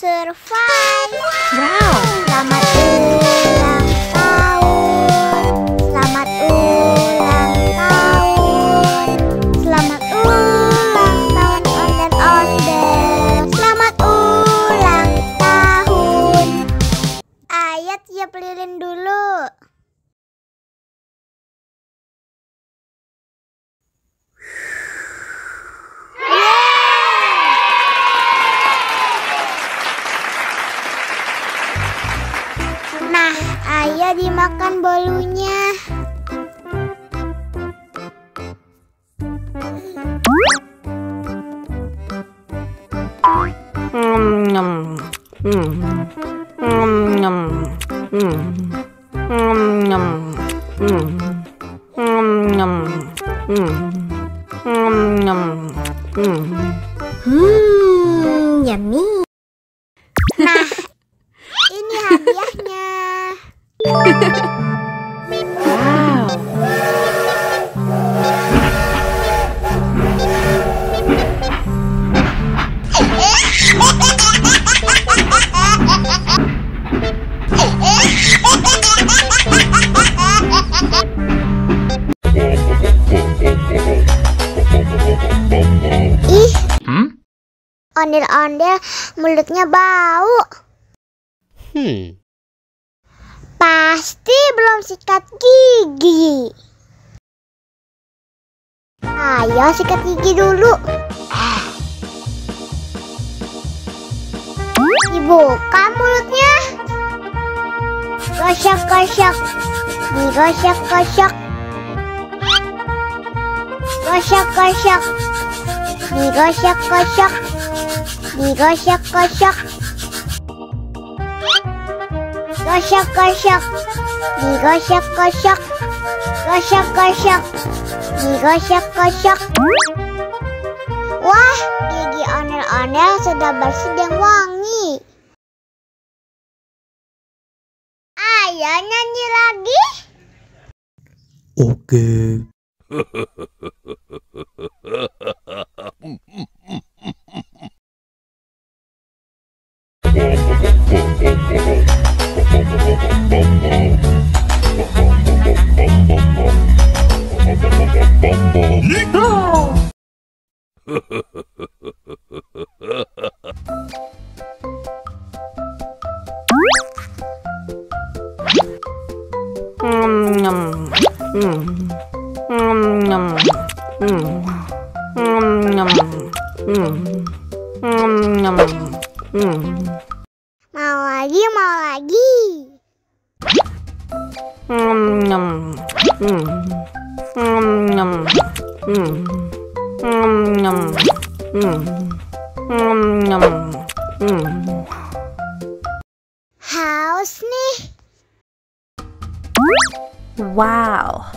survive. Wow. Selamat ulang tahun. Selamat ulang tahun. Selamat ulang tahun ondel-ondel. Selamat ulang tahun. Ayo tiup lilin dulu. Nah, ayo dimakan bolunya. Yummy. Nah, ini hadiahnya. Wow. Ih, ondel-ondel mulutnya bau. Pasti belum sikat gigi. Ayo sikat gigi dulu. Dibuka mulutnya. Gosok-gosok. Digosok-gosok. Gosok-gosok. Digosok-gosok. Digosok-gosok. Gosok-gosok. Digosok-gosok. Gosok-gosok. Digosok-gosok. Wah, gigi ondel-ondel sudah bersih dan wangi. Ayo nyanyi lagi. Oke. Mau lagi, mau lagi. Haus nih. Wow.